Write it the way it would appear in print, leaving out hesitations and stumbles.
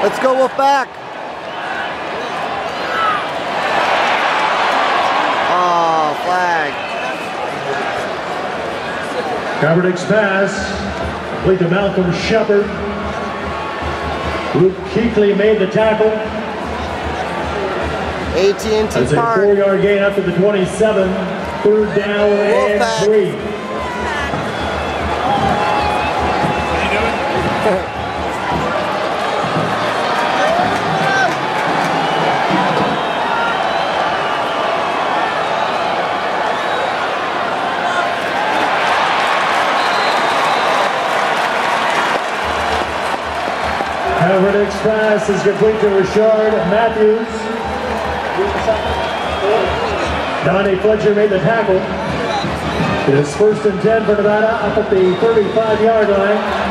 Let's go Wolfpack. Oh, flag. Kaepernick's pass, complete to Malcolm Shepard. Luke Kuechly made the tackle. AT&T That's a Park. 4-yard gain up to the 27. Third down and Wolfpack. 3. Kaepernick's pass is complete to Rashard Matthews. Donnie Fletcher made the tackle. It is 1st and 10 for Nevada up at the 35-yard line.